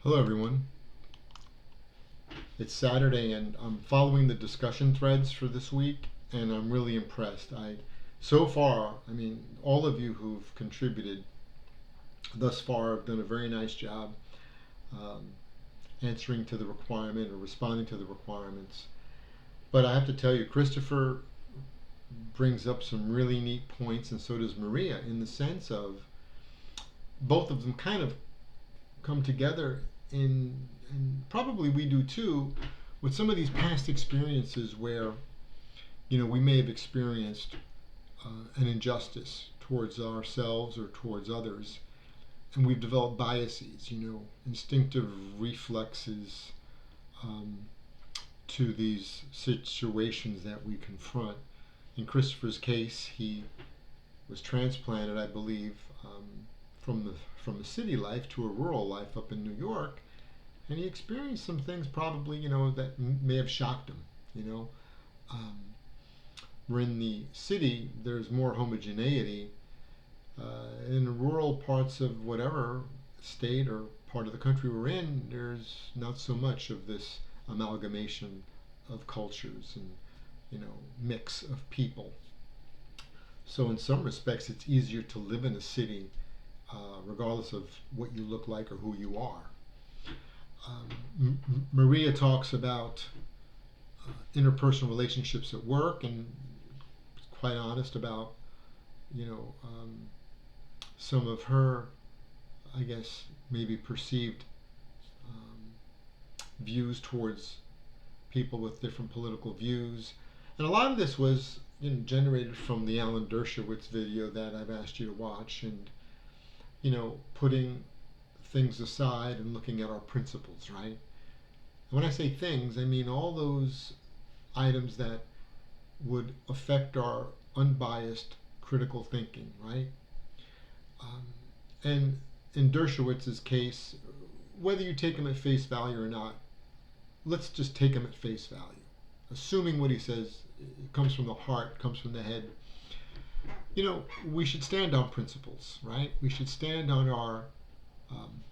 Hello, everyone. It's Saturday, and I'm following the discussion threads for this week, and I'm really impressed. So far, all of you who've contributed thus far have done a very nice job um, answering to the requirement or responding to the requirements. But I have to tell you, Christopher brings up some really neat points, and so does Maria, in the sense of both of them kind of come together and probably we do too, with some of these past experiences where we may have experienced an injustice towards ourselves or towards others, and we've developed biases, instinctive reflexes um, to these situations that we confront. In Christopher's case, he was transplanted, I believe, from a city life to a rural life up in New York, and he experienced some things probably that may have shocked him. You know, um, where in the city there's more homogeneity. In the rural parts of whatever state or part of the country we're in, there's not so much of this amalgamation of cultures and mix of people. So in some respects, it's easier to live in a city, regardless of what you look like or who you are. Maria talks about interpersonal relationships at work, and is quite honest about you know um, some of her, I guess, maybe perceived views towards people with different political views. And a lot of this was generated from the Alan Dershowitz video that I've asked you to watch, and putting things aside and looking at our principles, right? And when I say things, I mean all those items that would affect our unbiased critical thinking, right? Um, and in Dershowitz's case, whether you take him at face value or not, let's just take him at face value. Assuming what he says comes from the heart, comes from the head, we should stand on principles, right? We should stand on our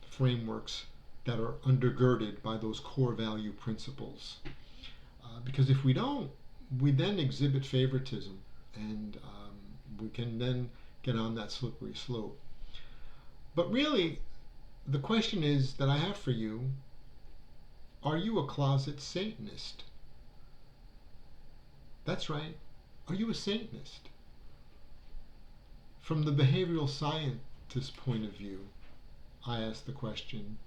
frameworks that are undergirded by those core value principles. Because if we don't, we then exhibit favoritism, and we can then get on that slippery slope. But really, the question is that I have for you: are you a closet Satanist? That's right. Are you a Satanist? From the behavioral scientist point of view, I ask the question: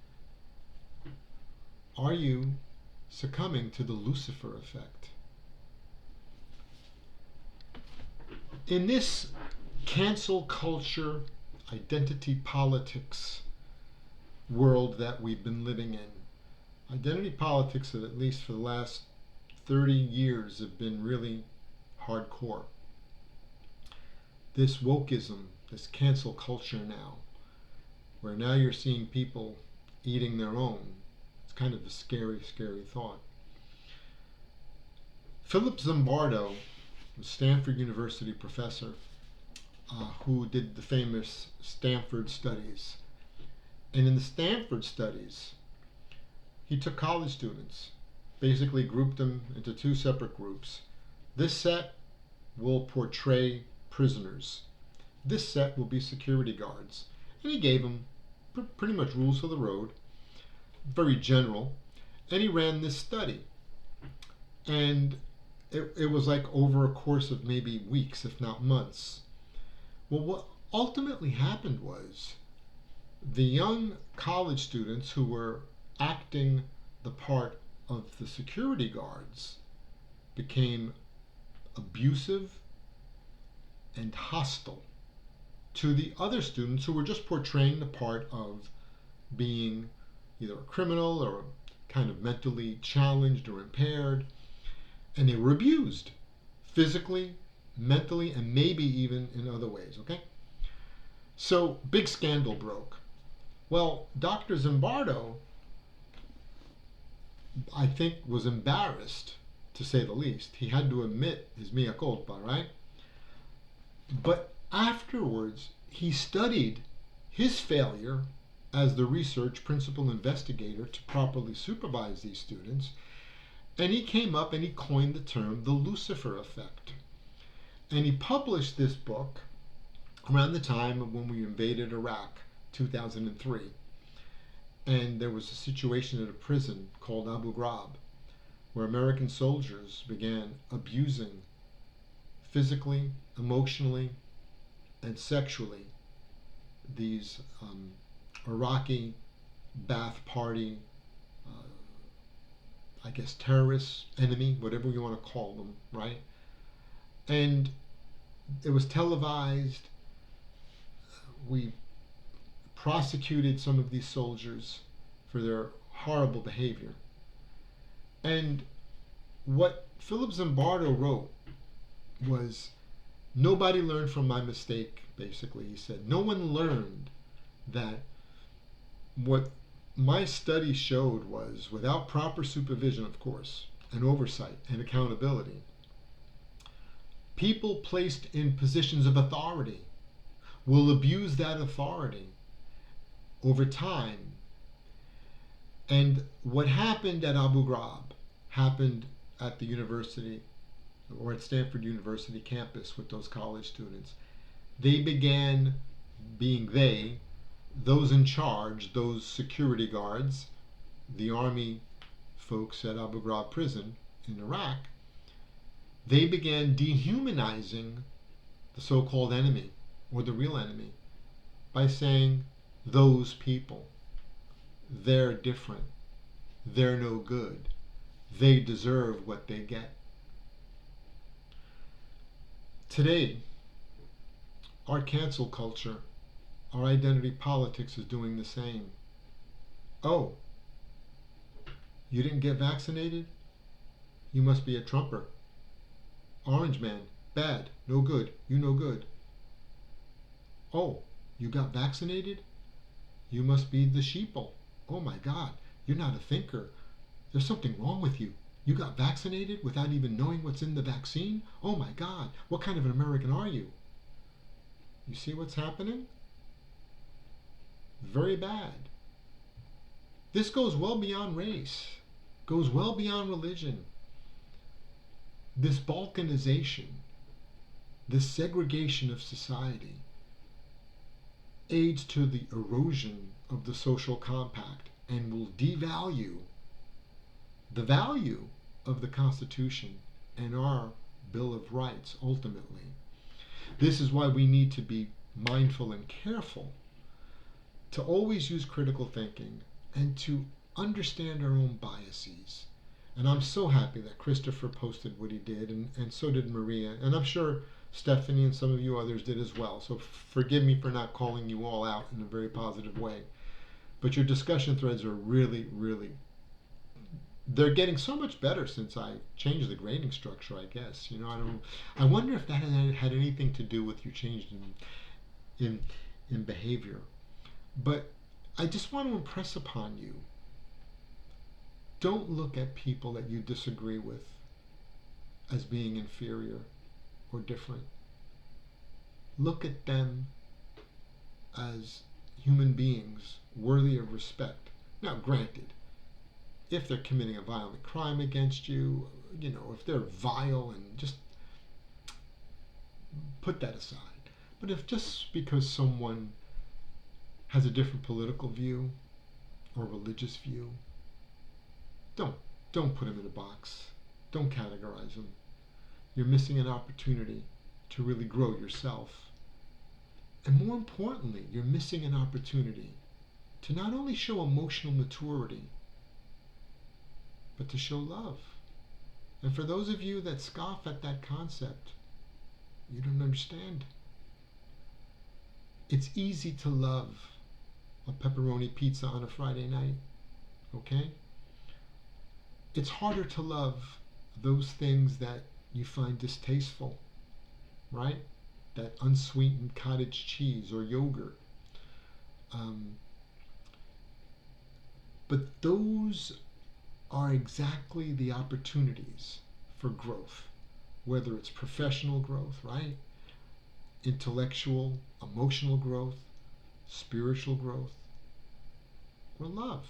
are you succumbing to the Lucifer effect? In this cancel culture, identity politics world that we've been living in, identity politics have, at least for the last 30 years, have been really hardcore. This wokeism, this cancel culture now, where now you're seeing people eating their own, it's kind of a scary, scary thought. Philip Zimbardo, a Stanford University professor, who did the famous Stanford studies. And in the Stanford studies, he took college students, basically grouped them into two separate groups. This set will portray prisoners. This set will be security guards. And he gave them pretty much rules of the road, very general. And he ran this study. And it was like over a course of maybe weeks, if not months. Well, what ultimately happened was the young college students who were acting the part of the security guards became abusive and hostile to the other students who were just portraying the part of being either a criminal or kind of mentally challenged or impaired. And they were abused physically, mentally, and maybe even in other ways, okay? So, big scandal broke. Well, Dr. Zimbardo, I think, was embarrassed, to say the least. He had to admit his mea culpa, right? But afterwards, he studied his failure as the research principal investigator to properly supervise these students. And he came up and he coined the term the Lucifer effect. And he published this book around the time of when we invaded Iraq, 2003. And there was a situation at a prison called Abu Ghraib, where American soldiers began abusing physically, emotionally, and sexually these Iraqi Ba'ath Party, I guess, terrorists, enemy, whatever you want to call them, right? And it was televised. We prosecuted some of these soldiers for their horrible behavior. And what Philip Zimbardo wrote was, nobody learned from my mistake, basically. He said, no one learned that what my study showed was, without proper supervision, of course, and oversight and accountability, people placed in positions of authority will abuse that authority over time. And what happened at Abu Ghraib happened at the university, or at Stanford University campus with those college students. They began being those in charge, those security guards, the army folks at Abu Ghraib prison in Iraq, they began dehumanizing the so-called enemy, or the real enemy, by saying, those people, they're different, they're no good, they deserve what they get. Today, our cancel culture, our identity politics is doing the same. Oh, you didn't get vaccinated? You must be a Trumper. Orange man, bad, no good, you no good. Oh, you got vaccinated? You must be the sheeple. Oh my God, you're not a thinker. There's something wrong with you. You got vaccinated without even knowing what's in the vaccine? Oh my God, what kind of an American are you? You see what's happening? Very bad. This goes well beyond race, goes well beyond religion. This balkanization, this segregation of society aids to the erosion of the social compact and will devalue the value of the Constitution and our Bill of Rights ultimately. This is why we need to be mindful and careful to always use critical thinking and to understand our own biases. And I'm so happy that Christopher posted what he did, and so did Maria, and I'm sure Stephanie and some of you others did as well. So forgive me for not calling you all out in a very positive way. But your discussion threads are really, really, they're getting so much better since I changed the grading structure, I guess. You know, I wonder if that had anything to do with you changed in behavior. But I just want to impress upon you, don't look at people that you disagree with as being inferior or different. Look at them as human beings worthy of respect. Now, granted, if they're committing a violent crime against you, you know, if they're vile, and just put that aside. But if just because someone has a different political view or religious view, don't put them in a box. Don't categorize them. You're missing an opportunity to really grow yourself. And more importantly, you're missing an opportunity to not only show emotional maturity, but to show love. And for those of you that scoff at that concept, you don't understand. It's easy to love a pepperoni pizza on a Friday night, okay? It's harder to love those things that you find distasteful, right? That unsweetened cottage cheese or yogurt. But those are exactly the opportunities for growth, whether it's professional growth, right? Intellectual, emotional growth, spiritual growth. or love,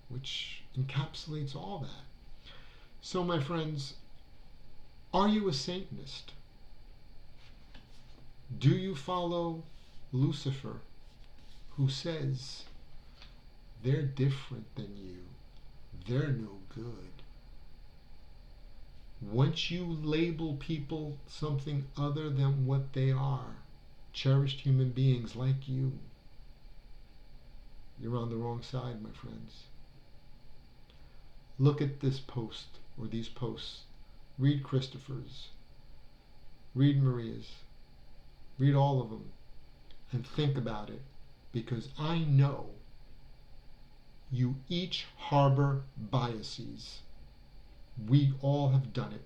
which encapsulates all that. So, my friends, are you a Satanist? Do you follow Lucifer, who says they're different than you? They're no good. Once you label people something other than what they are, cherished human beings like you, you're on the wrong side, my friends. Look at this post or these posts. Read Christopher's. Read Maria's. Read all of them and think about it, because I know you each harbor biases. We all have done it.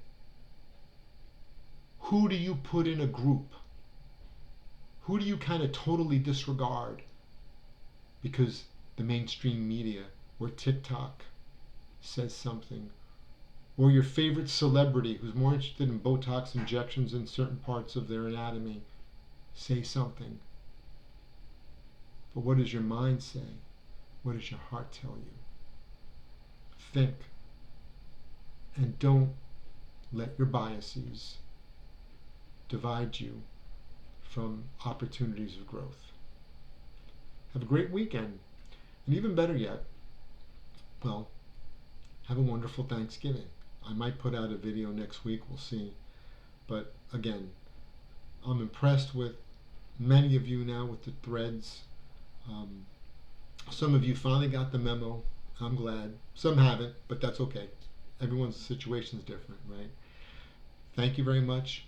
Who do you put in a group? Who do you kind of totally disregard because the mainstream media or TikTok says something? Or your favorite celebrity who's more interested in Botox injections in certain parts of their anatomy say something. But what does your mind say? What does your heart tell you? Think. And don't let your biases divide you from opportunities of growth. Have a great weekend. And even better yet, well, have a wonderful Thanksgiving. I might put out a video next week, we'll see. But again, I'm impressed with many of you now with the threads. Some of you finally got the memo. I'm glad. Some haven't, but that's okay. Everyone's situation is different, right? Thank you very much.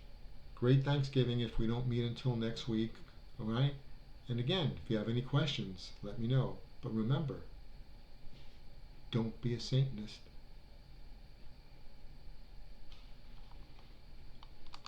Great Thanksgiving if we don't meet until next week, all right? And again, if you have any questions, let me know. But remember, don't be a Satanist.